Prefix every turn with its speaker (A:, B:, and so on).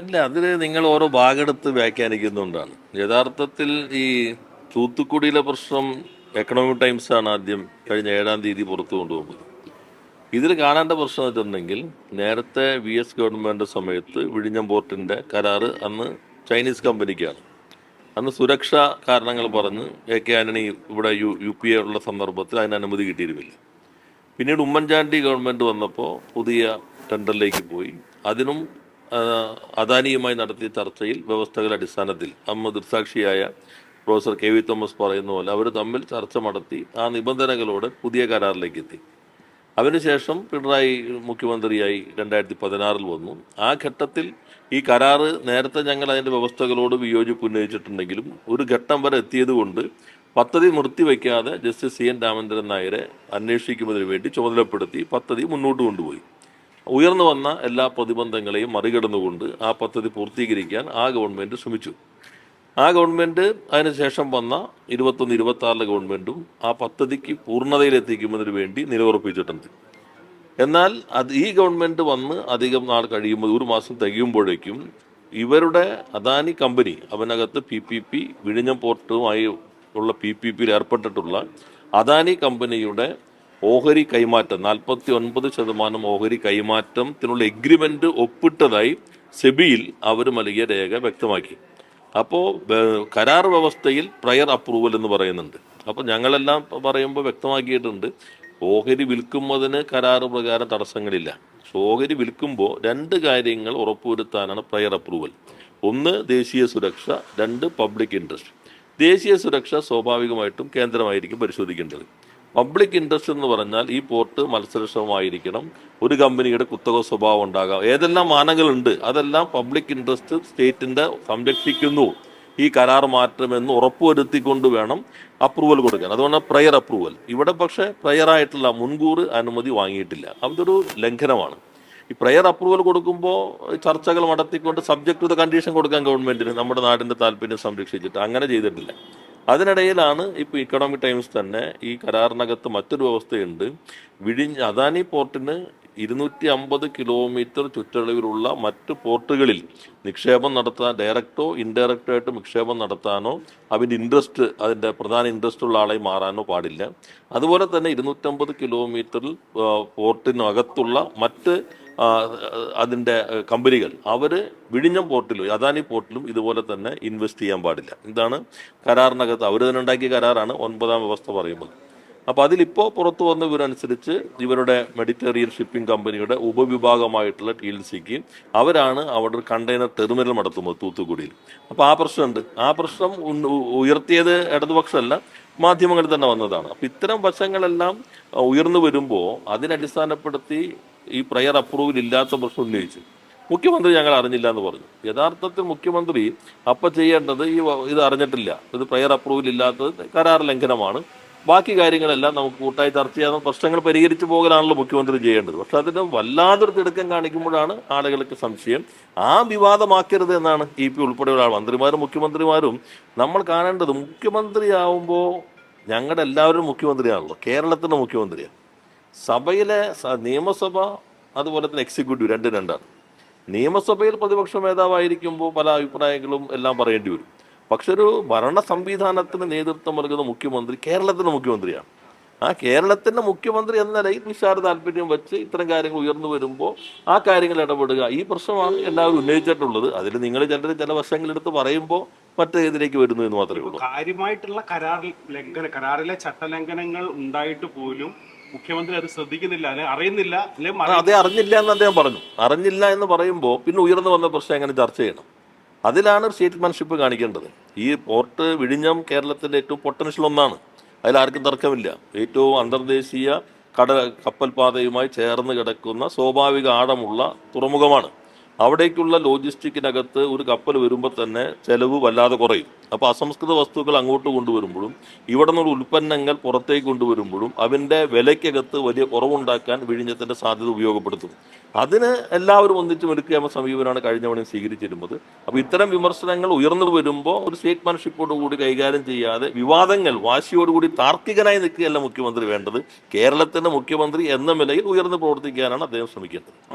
A: ഇല്ല, അതിൽ നിങ്ങൾ ഓരോ ഭാഗമെടുത്ത് വ്യാഖ്യാനിക്കുന്നുകൊണ്ടാണ്. യഥാർത്ഥത്തിൽ ഈ തൂത്തുക്കുടിയിലെ പ്രശ്നം എക്കണോമിക് ടൈംസാണ് ആദ്യം കഴിഞ്ഞ 7-ാം തീയതി പുറത്തു കൊണ്ടുപോകുന്നത്. ഇതിൽ കാണേണ്ട പ്രശ്നം വെച്ചിട്ടുണ്ടെങ്കിൽ, നേരത്തെ VS ഗവൺമെൻറ് സമയത്ത് വിഴിഞ്ഞം പോർട്ടിൻ്റെ കരാറ് അന്ന് ചൈനീസ് കമ്പനിക്കാണ്. അന്ന് സുരക്ഷാ കാരണങ്ങൾ പറഞ്ഞ് AK ആന്റണി ഇവിടെ UPA ഉള്ള സന്ദർഭത്തിൽ അതിന് അനുമതി കിട്ടിയിരുന്നില്ല. പിന്നീട് ഉമ്മൻചാണ്ടി ഗവൺമെൻറ് വന്നപ്പോൾ പുതിയ ടെൻഡറിലേക്ക് പോയി. അതിനും അദാനിയുമായി നടത്തിയ ചർച്ചയിൽ വ്യവസ്ഥകളുടെ അടിസ്ഥാനത്തിൽ അന്ന് ദൃക്സാക്ഷിയായ പ്രൊഫസർ KV തോമസ് പറയുന്ന പോലെ അവർ തമ്മിൽ ചർച്ച നടത്തി ആ നിബന്ധനകളോടെ പുതിയ കരാറിലേക്ക് എത്തി. അതിനുശേഷം പിണറായി മുഖ്യമന്ത്രിയായി 2016 വന്നു. ആ ഘട്ടത്തിൽ ഈ കരാറ് നേരത്തെ ഞങ്ങൾ അതിൻ്റെ വ്യവസ്ഥകളോട് വിയോജിപ്പ് ഉന്നയിച്ചിട്ടുണ്ടെങ്കിലും ഒരു ഘട്ടം വരെ എത്തിയത് കൊണ്ട് പദ്ധതി നിർത്തിവെക്കാതെ ജസ്റ്റിസ് CN രാമചന്ദ്രൻ നായരെ അന്വേഷിക്കുന്നതിന് വേണ്ടി ചുമതലപ്പെടുത്തി പദ്ധതി മുന്നോട്ട് കൊണ്ടുപോയി. ഉയർന്നു വന്ന എല്ലാ പ്രതിബന്ധങ്ങളെയും മറികടന്നുകൊണ്ട് ആ പദ്ധതി പൂർത്തീകരിക്കാൻ ആ ഗവൺമെൻറ് ശ്രമിച്ചു. ആ ഗവൺമെൻറ് അതിനുശേഷം വന്ന 21-26 ഗവൺമെൻറ്റും ആ പദ്ധതിക്ക് പൂർണ്ണതയിലെത്തിക്കുന്നതിന് വേണ്ടി നിലയുറപ്പിച്ചിട്ടുണ്ട്. എന്നാൽ ഈ ഗവൺമെൻറ് വന്ന് അധികം നാൾ കഴിയുമ്പോൾ, ഒരു മാസം തികയുമ്പോഴേക്കും ഇവരുടെ അദാനി കമ്പനി അവനകത്ത് PPP വിഴിഞ്ഞം പോർട്ടുമായി ഉള്ള PPPയിൽ ഏർപ്പെട്ടിട്ടുള്ള അദാനി കമ്പനിയുടെ ഓഹരി കൈമാറ്റം 49% ഓഹരി കൈമാറ്റത്തിനുള്ള എഗ്രിമെൻ്റ് ഒപ്പിട്ടതായി സെബിയിൽ അവർ നൽകിയ രേഖ വ്യക്തമാക്കി. അപ്പോൾ കരാർ വ്യവസ്ഥയിൽ പ്രയർ അപ്രൂവൽ എന്ന് പറയുന്നുണ്ട്. അപ്പോൾ ഞങ്ങളെല്ലാം പറയുമ്പോൾ വ്യക്തമാക്കിയിട്ടുണ്ട്, ഓഹരി വിൽക്കുന്നതിന് കരാർ പ്രകാരം തടസ്സങ്ങളില്ല. ഓഹരി വിൽക്കുമ്പോൾ 2 കാര്യങ്ങൾ ഉറപ്പുവരുത്താനാണ് പ്രയർ അപ്രൂവൽ. 1 ദേശീയ സുരക്ഷ, 2 പബ്ലിക് ഇൻട്രസ്റ്റ്. ദേശീയ സുരക്ഷ സ്വാഭാവികമായിട്ടും കേന്ദ്രമായിരിക്കും പരിശോധിക്കേണ്ടത്. പബ്ലിക് ഇൻട്രസ്റ്റ് എന്ന് പറഞ്ഞാൽ ഈ പോർട്ട് മത്സരക്ഷമമായിരിക്കണം, ഒരു കമ്പനിയുടെ കുത്തക സ്വഭാവം ഉണ്ടാകാം, ഏതെല്ലാം മാനങ്ങളുണ്ട് അതെല്ലാം പബ്ലിക് ഇൻട്രസ്റ്റ് സ്റ്റേറ്റിൻ്റെ സംരക്ഷിക്കുന്നു ഈ കരാർ മാറ്റമെന്ന് ഉറപ്പുവരുത്തിക്കൊണ്ട് വേണം അപ്രൂവൽ കൊടുക്കാൻ. അതുകൊണ്ട് പ്രയർ അപ്രൂവൽ. ഇവിടെ പക്ഷേ പ്രയറായിട്ടുള്ള മുൻകൂർ അനുമതി വാങ്ങിയിട്ടില്ല. അതൊരു ലംഘനമാണ്. ഈ പ്രയർ അപ്രൂവൽ കൊടുക്കുമ്പോൾ ചർച്ചകൾ നടത്തിക്കൊണ്ട് സബ്ജക്ട് ടു ദ കണ്ടീഷൻ കൊടുക്കാൻ ഗവൺമെൻറ്റിന്, നമ്മുടെ നാടിൻ്റെ താല്പര്യം സംരക്ഷിച്ചിട്ട് അങ്ങനെ ചെയ്തിട്ടില്ല. അതിനിടയിലാണ് ഇപ്പോൾ ഇക്കണോമിക് ടൈംസ് തന്നെ ഈ കരാറിനകത്ത് മറ്റൊരു വ്യവസ്ഥയുണ്ട്. അദാനി പോർട്ടിന് 250 കിലോമീറ്റർ ചുറ്റളവിലുള്ള മറ്റ് പോർട്ടുകളിൽ നിക്ഷേപം നടത്താൻ ഡയറക്റ്റോ ഇൻഡയറക്റ്റോ ആയിട്ട് നിക്ഷേപം നടത്താനോ അതിൻ്റെ പ്രധാന ഇൻട്രസ്റ്റ് ഉള്ള ആളായി മാറാനോ പാടില്ല. അതുപോലെ തന്നെ 250 കിലോമീറ്ററിൽ പോർട്ടിനകത്തുള്ള മറ്റ് അതിൻ്റെ കമ്പനികൾ അവർ വിഴിഞ്ഞം പോർട്ടിലും അദാനി പോർട്ടിലും ഇതുപോലെ തന്നെ ഇൻവെസ്റ്റ് ചെയ്യാൻ പാടില്ല. ഇതാണ് കരാറിനകത്ത് അവർ തന്നെ ഉണ്ടാക്കിയ കരാറാണ് 9ാം വ്യവസ്ഥ പറയുമ്പോൾ. അപ്പോൾ അതിലിപ്പോൾ പുറത്തു വന്ന വിവരമനുസരിച്ച് ഇവരുടെ മെഡിറ്ററേനിയൻ ഷിപ്പിംഗ് കമ്പനിയുടെ ഉപവിഭാഗമായിട്ടുള്ള TLCക്ക് അവരാണ് അവിടെ ഒരു കണ്ടെയ്നർ ടെർമിനൽ നടത്തുന്നത് തൂത്തുക്കുടിയിൽ. അപ്പോൾ ആ പ്രശ്നമുണ്ട്. ആ പ്രശ്നം ഉയർത്തിയത് ഇടതുപക്ഷമല്ല, മാധ്യമങ്ങളിൽ തന്നെ വന്നതാണ്. അപ്പോൾ ഇത്തരം വശങ്ങളെല്ലാം ഉയർന്നു വരുമ്പോൾ അതിനടിസ്ഥാനപ്പെടുത്തി ഈ പ്രയർ അപ്രൂവൽ ഇല്ലാത്ത പ്രശ്നം ഉന്നയിച്ചു. മുഖ്യമന്ത്രി ഞങ്ങൾ അറിഞ്ഞില്ല എന്ന് പറഞ്ഞു. യഥാർത്ഥത്തിൽ മുഖ്യമന്ത്രി അപ്പം ചെയ്യേണ്ടത് ഇത് അറിഞ്ഞിട്ടില്ല, ഇത് പ്രയർ അപ്രൂവൽ ഇല്ലാത്തത് കരാർ ലംഘനമാണ്, ബാക്കി കാര്യങ്ങളെല്ലാം നമുക്ക് കൂട്ടായി ചർച്ച ചെയ്യാൻ പ്രശ്നങ്ങൾ പരിഹരിച്ചു പോകലാണല്ലോ മുഖ്യമന്ത്രി ചെയ്യേണ്ടത്. പക്ഷെ അതിന് വല്ലാതൊരു തിടുക്കം കാണിക്കുമ്പോഴാണ് ആളുകൾക്ക് സംശയം. ആ വിവാദമാക്കരുത് എന്നാണ് EP ഉൾപ്പെടെയുള്ള മന്ത്രിമാരും മുഖ്യമന്ത്രിമാരും നമ്മൾ കാണേണ്ടത്. മുഖ്യമന്ത്രിയാവുമ്പോൾ ഞങ്ങളുടെ എല്ലാവരും മുഖ്യമന്ത്രിയാണല്ലോ, കേരളത്തിൻ്റെ മുഖ്യമന്ത്രിയാണ്. സഭയിലെ നിയമസഭ അതുപോലെ തന്നെ എക്സിക്യൂട്ടീവ് 2-2ആണ്. നിയമസഭയിൽ പ്രതിപക്ഷ നേതാവായിരിക്കുമ്പോൾ പല അഭിപ്രായങ്ങളും എല്ലാം പറയേണ്ടി വരും. പക്ഷെ ഒരു ഭരണ സംവിധാനത്തിന് നേതൃത്വം നൽകുന്ന മുഖ്യമന്ത്രി കേരളത്തിൻ്റെ മുഖ്യമന്ത്രിയാണ്. ആ കേരളത്തിൻ്റെ മുഖ്യമന്ത്രി എന്ന നിലയിൽ നിസ്സാര താല്പര്യം വെച്ച് ഇത്തരം കാര്യങ്ങൾ ഉയർന്നു വരുമ്പോൾ ആ കാര്യങ്ങൾ ഇടപെടുക, ഈ പ്രശ്നമാണ് എല്ലാവരും ഉന്നയിച്ചിട്ടുള്ളത്. അതിൽ നിങ്ങൾ ചില വശങ്ങളെടുത്ത് പറയുമ്പോൾ മറ്റേതിലേക്ക് വരുന്നു എന്ന് മാത്രമേ ഉള്ളൂ.
B: കാര്യമായിട്ടുള്ള കരാറിലെ ചട്ടലംഘനങ്ങൾ ഉണ്ടായിട്ട് പോലും മുഖ്യമന്ത്രി അത് ശ്രദ്ധിക്കുന്നില്ല, അല്ലെ അറിയുന്നില്ല,
A: അതേ അറിഞ്ഞില്ല എന്ന് അദ്ദേഹം പറഞ്ഞു. അറിഞ്ഞില്ല എന്ന് പറയുമ്പോൾ പിന്നെ ഉയർന്നു വന്ന പ്രശ്നം എങ്ങനെ ചർച്ച ചെയ്യണം, അതിലാണ് സ്റ്റേറ്റ്മാൻഷിപ്പ് കാണിക്കേണ്ടത്. ഈ പോർട്ട് വിഴിഞ്ഞം കേരളത്തിൻ്റെ ഏറ്റവും പൊട്ടൻഷ്യൽ ഒന്നാണ്, അതിലാർക്കും തർക്കമില്ല. ഏറ്റവും അന്തർദേശീയ കപ്പൽ പാതയുമായി ചേർന്ന് കിടക്കുന്ന സ്വാഭാവിക ആഴമുള്ള തുറമുഖമാണ്. അവിടേക്കുള്ള ലോജിസ്റ്റിക്കിനകത്ത് ഒരു കപ്പൽ വരുമ്പോൾ തന്നെ ചെലവ് വല്ലാതെ കുറയും. അപ്പോൾ അസംസ്കൃത വസ്തുക്കൾ അങ്ങോട്ട് കൊണ്ടുവരുമ്പോഴും ഇവിടെ നിന്നുള്ള ഉൽപ്പന്നങ്ങൾ പുറത്തേക്ക് കൊണ്ടുവരുമ്പോഴും അതിൻ്റെ വിലയ്ക്കകത്ത് വലിയ കുറവുണ്ടാക്കാൻ വിഴിഞ്ഞത്തിൻ്റെ സാധ്യത ഉപയോഗപ്പെടുത്തും. അതിന് എല്ലാവരും ഒന്നിച്ച് മെടുക്കാവുന്ന സമീപനമാണ് കഴിഞ്ഞ തവണ സ്വീകരിച്ചിരുന്നത്. അപ്പോൾ ഇത്തരം വിമർശനങ്ങൾ ഉയർന്നു വരുമ്പോൾ ഒരു സ്റ്റേറ്റ്മാൻഷിപ്പോടുകൂടി കൈകാര്യം ചെയ്യാതെ വിവാദങ്ങൾ വാശിയോടുകൂടി താർക്കികനായി നിൽക്കുകയല്ല മുഖ്യമന്ത്രി വേണ്ടത്. കേരളത്തിൻ്റെ മുഖ്യമന്ത്രി എന്ന നിലയിൽ ഉയർന്നു പ്രവർത്തിക്കാനാണ് അദ്ദേഹം ശ്രമിക്കേണ്ടത്.